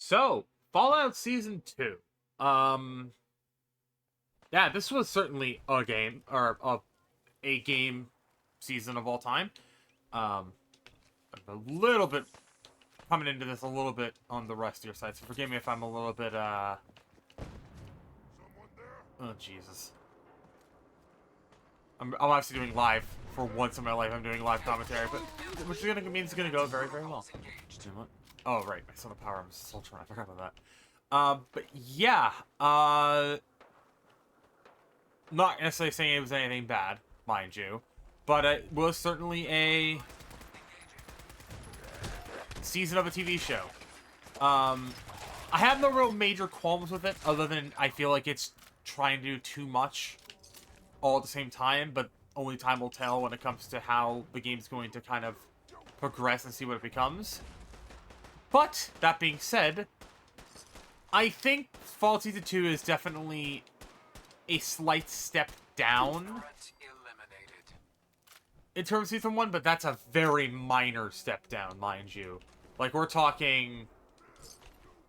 So, Fallout Season 2. Um, yeah, this was certainly a game, or a game season of all time. Um, I'm a little bit coming into this a little bit on the rustier side, so forgive me if I'm a little bit, oh, Jesus. I'm obviously doing live. For once in my life, I'm doing live commentary, but which means it's gonna go very, very well. Oh, right, I saw the power. I'm still trying. I forgot about that. But yeah, not necessarily saying it was anything bad, mind you, but it was certainly a season of a TV show. I have no real major qualms with it, other than I feel like it's trying to do too much all at the same time, but only time will tell when it comes to how the game's going to kind of progress and see what it becomes. But, that being said, I think Fallout Season 2 is definitely a slight step down in terms of Season 1, but that's a very minor step down, mind you. Like, we're talking...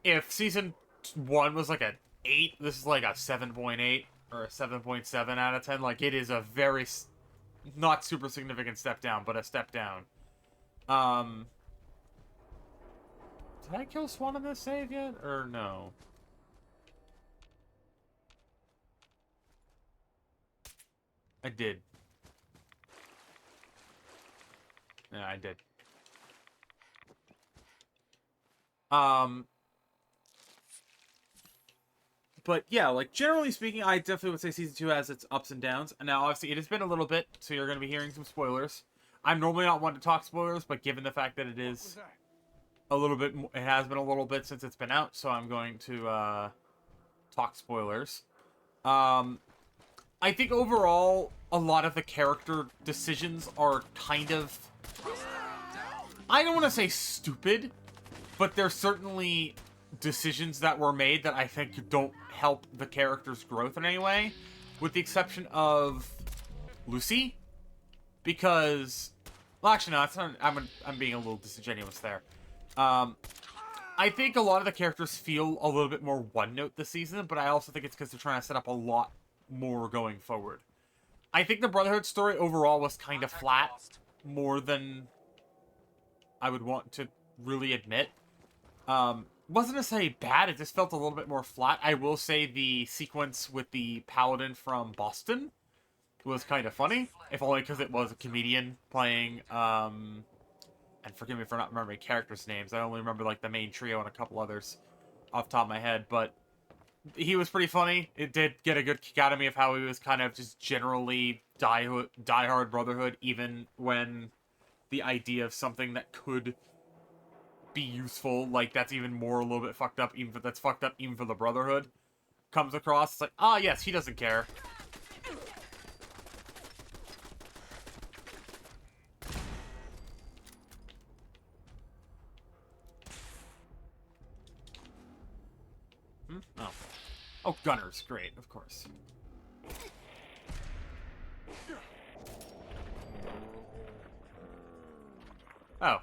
If Season 1 was like an 8, this is like a 7.8 or a 7.7 out of 10. Like, it is a very... not super significant step down, but a step down. Did I kill Swan in this save yet? Or no? I did. Yeah, I did. But yeah, like, generally speaking, I definitely would say Season 2 has its ups and downs. And now, obviously, it has been a little bit, so you're going to be hearing some spoilers. I'm normally not one to talk spoilers, but given the fact that it is a little bit, it has been a little bit since it's been out, so I'm going to, talk spoilers. I think overall, a lot of the character decisions are kind of... I don't want to say stupid, but they're certainly decisions that were made that I think don't help the character's growth in any way, with the exception of Lucy, because... Well, actually, no, it's not, I'm being a little disingenuous there. I think a lot of the characters feel a little bit more one-note this season, but I also think it's because they're trying to set up a lot more going forward. I think the Brotherhood story overall was kind of flat, more than I would want to really admit. Wasn't necessarily bad, it just felt a little bit more flat. I will say the sequence with the Paladin from Boston was kind of funny, if only because it was a comedian playing, and forgive me for not remembering characters' names. I only remember, like, the main trio and a couple others off the top of my head, but he was pretty funny. It did get a good kick out of me of how he was kind of just generally die-hard Brotherhood, even when the idea of something that could be useful, like, that's even more a little bit fucked up, even that's fucked up even for the Brotherhood, comes across. It's like, ah, yes, he doesn't care. Oh. Oh, gunners. Great, of course. Oh.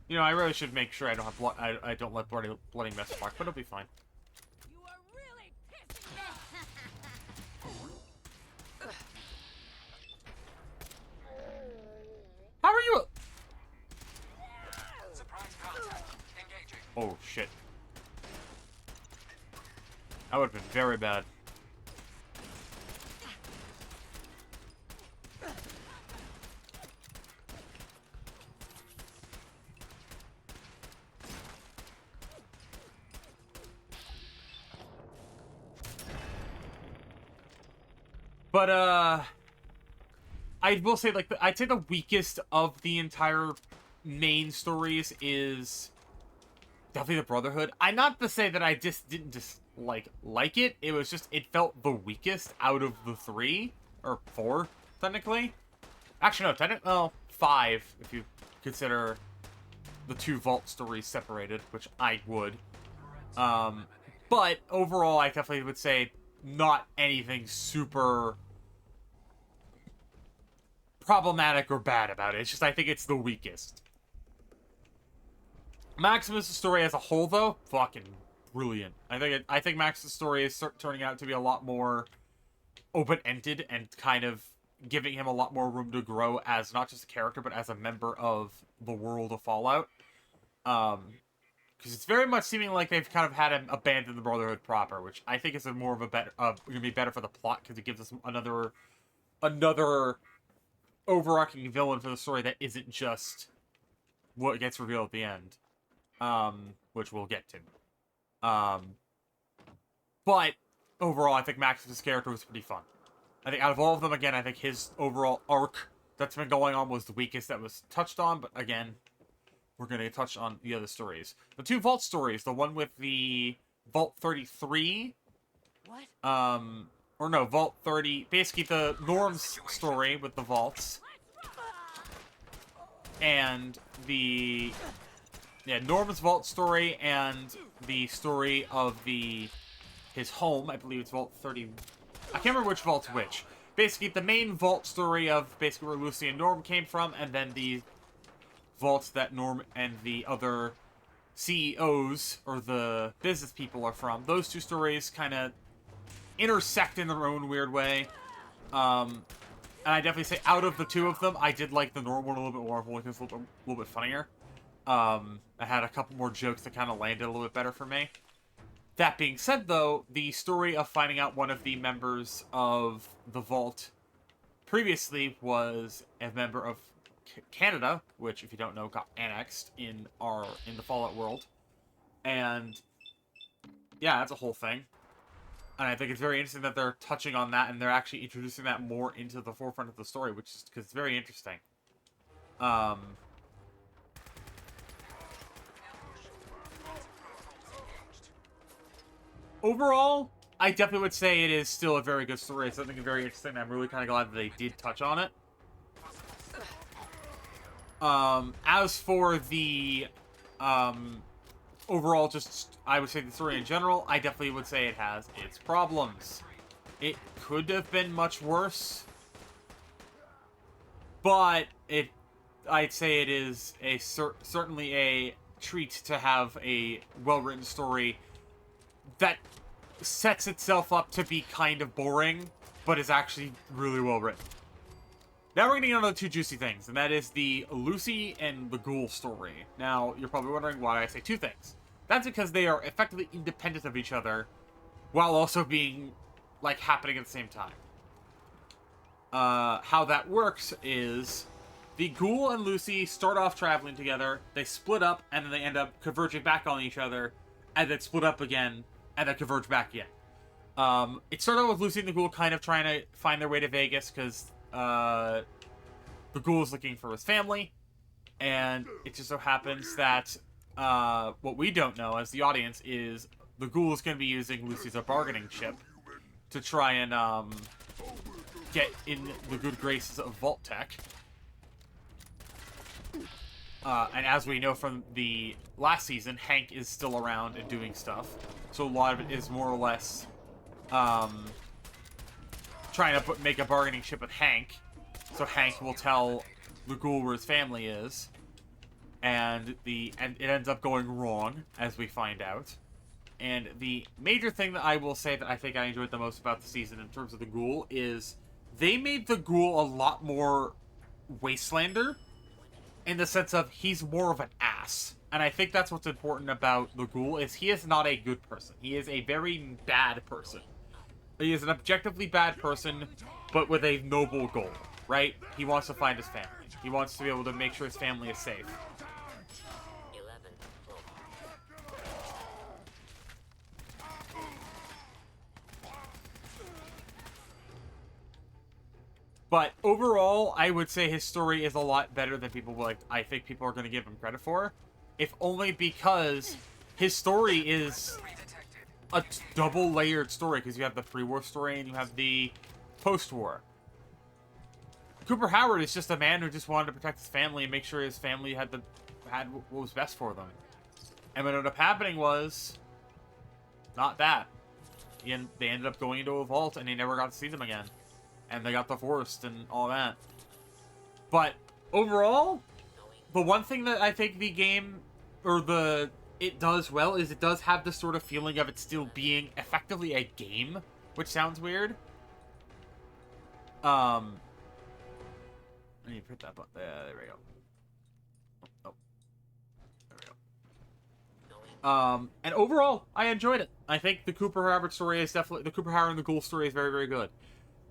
You know, I really should make sure I don't have I don't let bloody mess block, but it'll be fine. You are really pissing me. How are you? Oh shit. That would have been very bad. But, I will say, like, I'd say the weakest of the entire main stories is definitely the Brotherhood. I'm not to say that I just didn't like it. It was just, it felt the weakest out of the 3, or 4, technically. Actually, no, technically, well, 5, if you consider the 2 Vault stories separated, which I would. But overall, I definitely would say not anything super problematic or bad about it. It's just, I think it's the weakest. Maximus' story as a whole, though, fucking brilliant. I think Max's story is turning out to be a lot more open-ended and kind of giving him a lot more room to grow as not just a character, but as a member of the world of Fallout. Because it's very much seeming like they've kind of had him abandon the Brotherhood proper, which I think is a more of a better, gonna be better for the plot because it gives us another overarching villain for the story that isn't just what gets revealed at the end, which we'll get to. But overall, I think Max's character was pretty fun. I think out of all of them, again, I think his overall arc that's been going on was the weakest that was touched on, but again, we're going to touch on the other stories. The two Vault stories, the one with the Vault 33, What? or no, Vault 30, basically the Norm's story with the Vaults, and the, Norm's Vault story, and the story of his home, I believe it's Vault 30, I can't remember which Vault's which. Basically, the main Vault story of basically where Lucy and Norm came from, and then the vaults that Norm and the other CEOs, or the business people, are from. Those two stories kind of intersect in their own weird way. And I definitely say, out of the two of them, I did like the Norm one a little bit more. It was a little bit funnier. I had a couple more jokes that kind of landed a little bit better for me. That being said, though, the story of finding out one of the members of the Vault previously was a member of Canada, which, if you don't know, got annexed in the Fallout world. And yeah, that's a whole thing. And I think it's very interesting that they're touching on that, and they're actually introducing that more into the forefront of the story, which is because it's very interesting. Overall, I definitely would say it is still a very good story. It's something very interesting. I'm really kind of glad that they did touch on it. As for the, overall, just, I would say the story in general, I definitely would say it has its problems. It could have been much worse, but I'd say it is certainly a treat to have a well-written story that sets itself up to be kind of boring, but is actually really well written. Now we're getting on to the two juicy things, and that is the Lucy and the Ghoul story. Now, you're probably wondering why I say two things. That's because they are effectively independent of each other, while also being, like, happening at the same time. How that works is the Ghoul and Lucy start off traveling together, they split up, and then they end up converging back on each other, and then split up again, and then converge back again. It started with Lucy and the Ghoul kind of trying to find their way to Vegas, because the Ghoul is looking for his family, and it just so happens that what we don't know as the audience is the Ghoul is going to be using Lucy as a bargaining chip to try and get in the good graces of Vault Tech. And as we know from the last season, Hank is still around and doing stuff. So a lot of it is more or less trying to make a bargaining chip with Hank. So Hank will tell the Ghoul where his family is. And it ends up going wrong, as we find out. And the major thing that I will say that I think I enjoyed the most about the season in terms of the Ghoul is they made the Ghoul a lot more Wastelander, in the sense of he's more of an ass. And I think that's what's important about the Ghoul, is he is not a good person. He is a very bad person. He is an objectively bad person, but with a noble goal, right? He wants to find his family. He wants to be able to make sure his family is safe. But overall, I would say his story is a lot better than I think people are going to give him credit for. If only because his story is a double-layered story, because you have the pre-war story and you have the post-war. Cooper Howard is just a man who just wanted to protect his family and make sure his family had what was best for them. And what ended up happening was not that. They ended up going into a vault and he never got to see them again. And they got divorced and all that. But overall, the one thing that I think the game, or the it does well is it does have this sort of feeling of it still being effectively a game, which sounds weird. I need to hit that button. There we go. Oh, there we go. And overall, I enjoyed it. I think the Cooper Rabbit story is definitely the Cooper Howard and the Ghoul story is very, very good.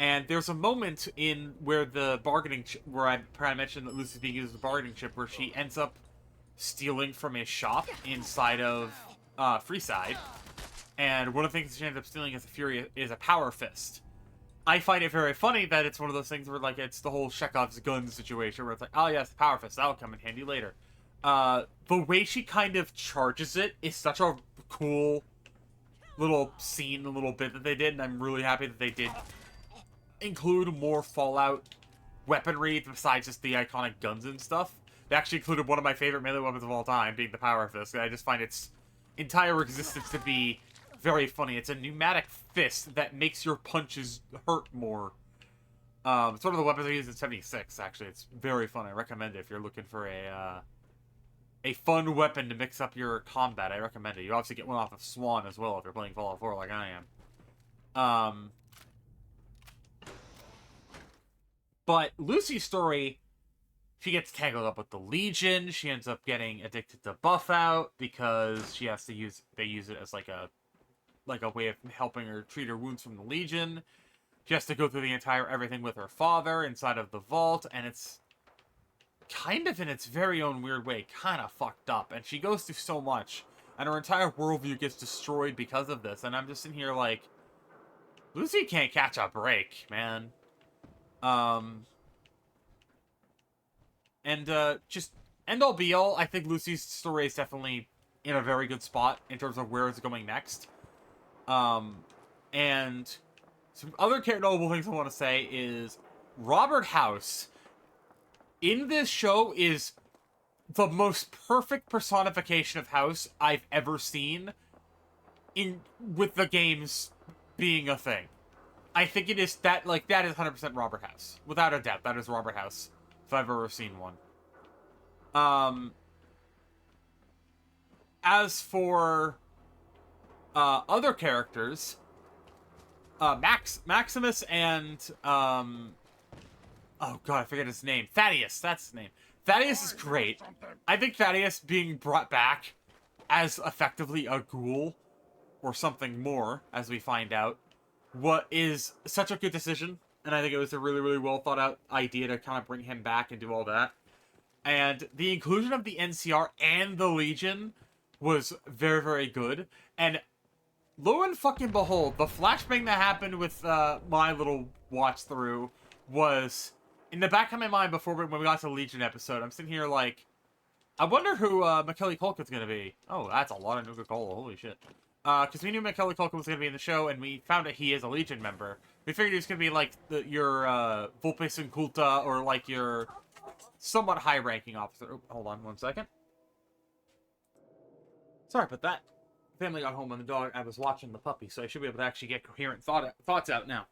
And there's a moment in where the bargaining where I mentioned that Lucy's being used as a bargaining chip, where she ends up stealing from a shop inside of Freeside, and one of the things she ends up stealing as a fury is a power fist. I find it very funny that it's one of those things where, like, it's the whole Chekhov's gun situation where it's like, oh yes, the power fist, that'll come in handy later. The way she kind of charges it is such a cool little scene, a little bit that they did, and I'm really happy that they did include more Fallout weaponry besides just the iconic guns and stuff. They actually included one of my favorite melee weapons of all time, being the power fist. I just find its entire existence to be very funny. It's a pneumatic fist that makes your punches hurt more. It's one of the weapons I used in 76, actually. It's very fun. I recommend it if you're looking for a fun weapon to mix up your combat. I recommend it. You obviously get one off of Swan as well if you're playing Fallout 4 like I am. But Lucy's story, she gets tangled up with the Legion. She ends up getting addicted to Buff Out because she has to they use it as like a way of helping her treat her wounds from the Legion. She has to go through the entire everything with her father inside of the vault, and it's kind of in its very own weird way, kind of fucked up. And she goes through so much, and her entire worldview gets destroyed because of this. And I'm just in here like, Lucy can't catch a break, man. Just end all be all, I think Lucy's story is definitely in a very good spot in terms of where it's going next. And some other notable things I want to say is Robert House in this show is the most perfect personification of House I've ever seen with the games being a thing. I think it is that is 100% Robert House. Without a doubt, that is Robert House, if I've ever seen one. As for other characters, Maximus and oh god, I forget his name. Thaddeus, that's his name. Thaddeus is great. I think Thaddeus being brought back as effectively a ghoul or something more, as we find out, what is such a good decision, and I think it was a really, really well thought out idea to kind of bring him back and do all that. And the inclusion of the NCR and the Legion was very, very good. And lo and fucking behold, the flashbang that happened with my little watch through was in the back of my mind before when we got to the Legion episode. I'm sitting here like, I wonder who Macaulay Culkin's gonna be. Oh, that's a lot of Nuka-Cola. Holy shit. Because we knew Macaulay Culkin was going to be in the show, and we found out he is a Legion member. We figured he was going to be like your Vulpes Inculta, or like your somewhat high-ranking officer. Oh, hold on 1 second. Sorry about that. Family got home on the dog. I was watching the puppy, so I should be able to actually get coherent thoughts out now.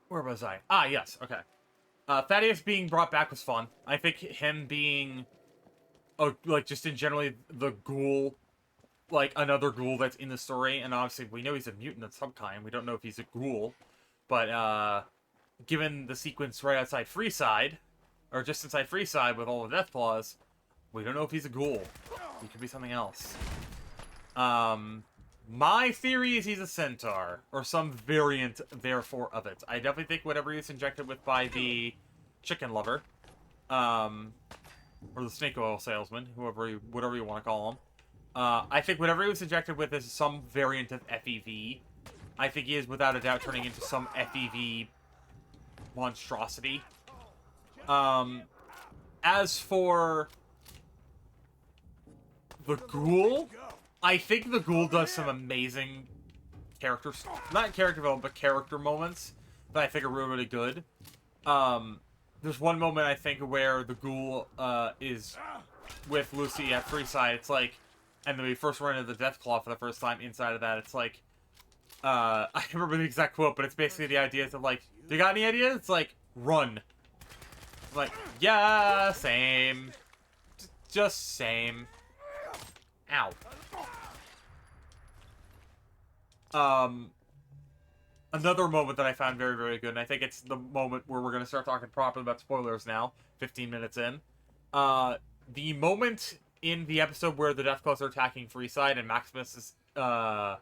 Where was I? Ah, yes. Okay. Thaddeus being brought back was fun. I think him being, just in generally the ghoul, like another ghoul that's in the story, and obviously we know he's a mutant of some kind. We don't know if he's a ghoul, but given the sequence right outside Freeside, or just inside Freeside with all the death claws, we don't know if he's a ghoul. He could be something else. My theory is he's a centaur, or some variant, therefore, of it. I definitely think whatever he was injected with by the chicken lover, or the snake oil salesman, whatever you want to call him, I think whatever he was injected with is some variant of FEV. I think he is, without a doubt, turning into some FEV monstrosity. As for the ghoul, I think the ghoul does some amazing not character development, but character moments that I think are really, really good. There's one moment, I think, where the ghoul is with Lucy at Freeside. It's like, and then we first run into the Deathclaw for the first time inside of that. It's like, I can't remember the exact quote, but it's basically the idea of like, do you got any ideas? It's like, run. It's like, yeah, same. Just same. Ow. Another moment that I found very, very good, and I think it's the moment where we're going to start talking properly about spoilers now, 15 minutes in. The moment in the episode where the Deathclaws are attacking Freeside and Maximus had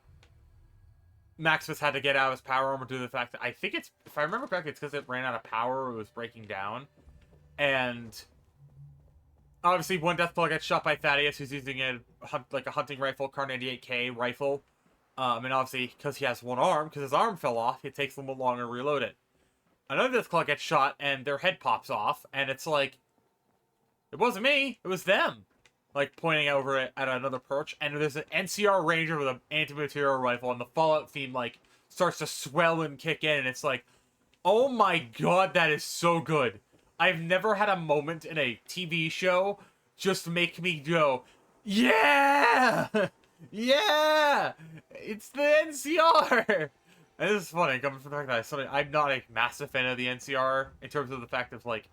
to get out of his power armor due to the fact that, I think it's, if I remember correctly, it's because it ran out of power or it was breaking down. And obviously one Deathclaw gets shot by Thaddeus, who's using a hunting rifle, Kar 98K rifle. And obviously, because he has one arm, because his arm fell off, it takes them a longer to reload it. Another Deathclaw gets shot, and their head pops off, and it's like, it wasn't me, it was them. Like, pointing over at another perch, and there's an NCR Ranger with an anti-material rifle, and the Fallout theme, like, starts to swell and kick in, and it's like, oh my god, that is so good. I've never had a moment in a TV show just make me go, yeah! Yeah! It's the NCR! And this is funny, coming from the fact that I'm not a massive fan of the NCR, in terms of the fact of, like,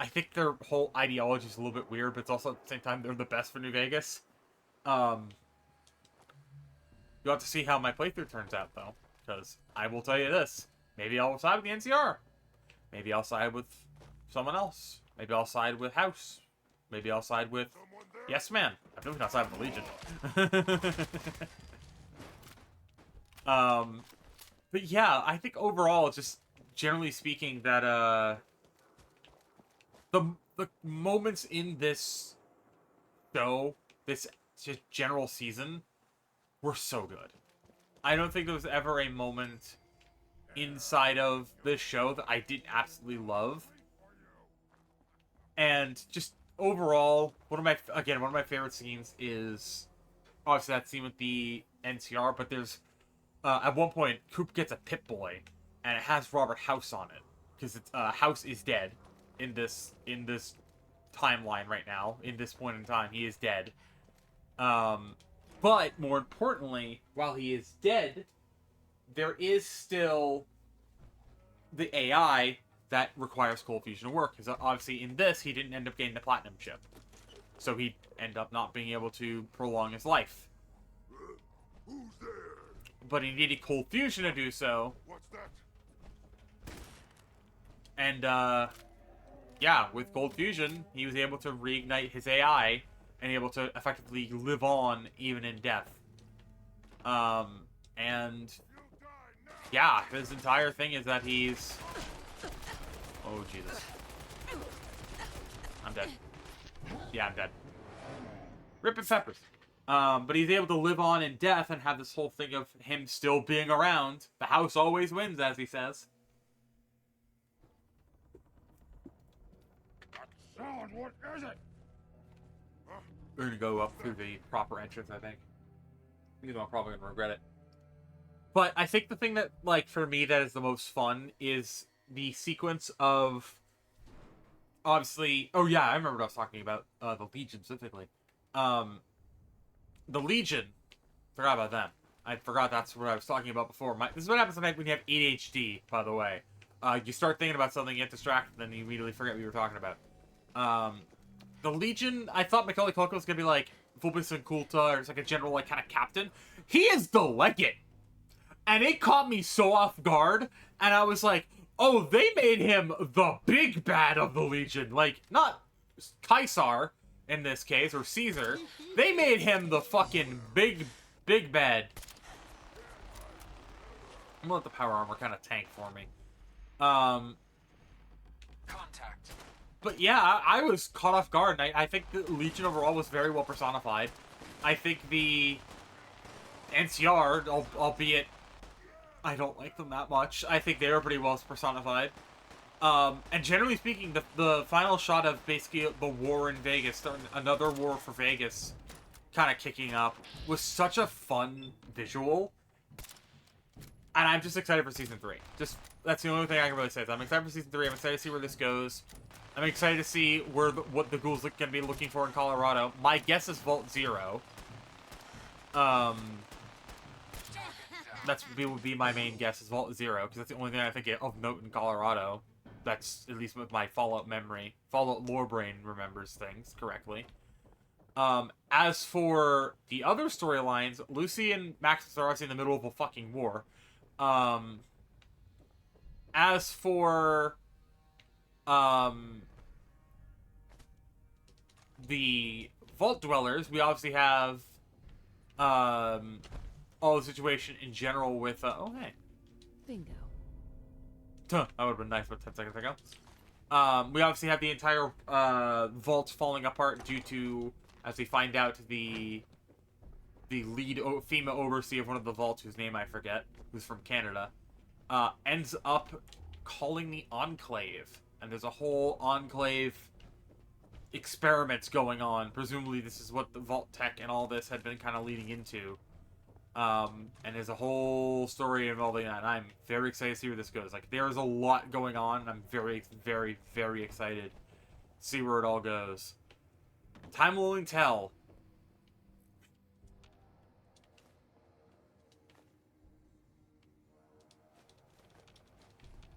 I think their whole ideology is a little bit weird, but it's also, at the same time, they're the best for New Vegas. You'll have to see how my playthrough turns out, though. Because I will tell you this. Maybe I'll side with the NCR. Maybe I'll side with someone else. Maybe I'll side with House. Maybe I'll side with Yes Man. I'm definitely not siding with the Legion. But yeah, I think overall, just generally speaking, that the moments in this show, this just general season, were so good. I don't think there was ever a moment inside of this show that I didn't absolutely love. And just overall, one of my favorite scenes is obviously that scene with the NCR, but there's at one point Coop gets a Pip-Boy and it has Robert House on it because it's House is dead in this timeline right now. In this point in time, he is dead. But more importantly, while he is dead, there is still the AI that requires cold fusion to work. Because obviously in this, he didn't end up getting the platinum chip. So he'd end up not being able to prolong his life. Who's there? But he needed cold fusion to do so. What's that? And, yeah, with cold fusion, he was able to reignite his AI and able to effectively live on even in death. And yeah, his entire thing is that he's... Oh, Jesus. I'm dead. Yeah, I'm dead. Rip and peppers. But he's able to live on in death and have this whole thing of him still being around. The house always wins, as he says. That sound, what is it? We're gonna go up through the proper entrance, I think. Even though I'm probably gonna regret it. But I think the thing that, like, for me that is the most fun is the sequence of... Obviously... Oh, yeah, I remember what I was talking about. The Legion, specifically. The Legion. Forgot about them. I forgot that's what I was talking about before. This is what happens when you have ADHD, by the way. You start thinking about something, you get distracted, and then you immediately forget what you were talking about. The Legion, I thought Macaulay Culkin was gonna be like Vulpes and Kulta, or it's like a general, like, kind of captain. He is the Legate! And it caught me so off guard, and I was like, oh, they made him the big bad of the Legion. Like, not Caesar, in this case, or Caesar. They made him the fucking big bad. I'm gonna let the power armor kind of tank for me. Contact. But yeah, I was caught off guard, and I think the Legion overall was very well personified. I think the NCR, albeit I don't like them that much, I think they were pretty well personified. And generally speaking, the final shot of basically the war in Vegas, another war for Vegas, kind of kicking up, was such a fun visual. And I'm just excited for Season 3. That's the only thing I can really say. I'm excited for Season 3. I'm excited to see where this goes. I'm excited to see what the ghouls can be looking for in Colorado. My guess is Vault Zero. Would be my main guess is Vault Zero, because that's the only thing I think of note in Colorado. That's, at least with my Fallout memory. Fallout lore brain remembers things correctly. As for the other storylines, Lucy and Max are obviously in the middle of a fucking war. As for the Vault Dwellers, we obviously have all the situation in general with oh hey. Bingo. That would have been nice about 10 seconds ago. We obviously have the entire vault falling apart due to, as we find out, the lead female overseer of one of the vaults, whose name I forget, who's from Canada, ends up calling the Enclave. And there's a whole Enclave experiments going on. Presumably this is what the Vault Tech and all this had been kind of leading into. And there's a whole story involving that. And I'm very excited to see where this goes. Like, there's a lot going on, and I'm very, very, very excited to see where it all goes. Time will only tell.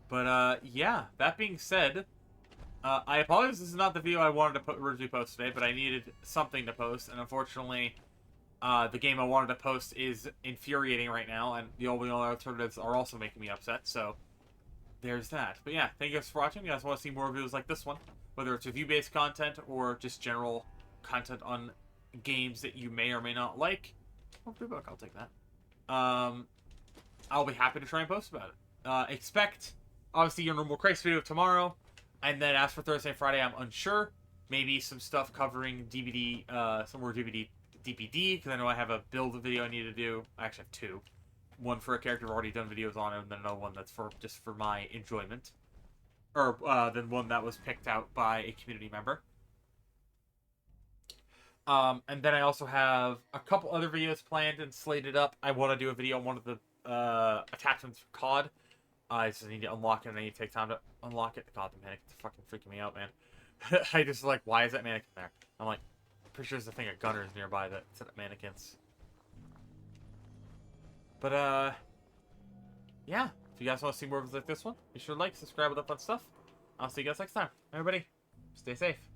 But, yeah, that being said, I apologize this is not the video I wanted to originally post today, but I needed something to post, and unfortunately, the game I wanted to post is infuriating right now, and the only other alternatives are also making me upset, so there's that. But yeah, thank you guys for watching. If you guys want to see more videos like this one, whether it's review-based content or just general content on games that you may or may not like, I'll take that. I'll be happy to try and post about it. Expect, obviously, your normal Christ video tomorrow, and then as for Thursday and Friday, I'm unsure. Maybe some stuff covering DVD, some more DPD, because I know I have a build video I need to do. I actually have two. One for a character I've already done videos on, and then another one that's for just for my enjoyment. Or then one that was picked out by a community member. And then I also have a couple other videos planned and slated up. I want to do a video on one of the attachments for COD. I just need to unlock it, and I need to take time to unlock it. God, the mannequin's fucking freaking me out, man. I just like, why is that mannequin there? I'm like, pretty sure there's a thing of gunners nearby that set up mannequins. But, yeah. If you guys want to see more videos like this one, be sure to like, subscribe, all that fun stuff. I'll see you guys next time. Everybody, stay safe.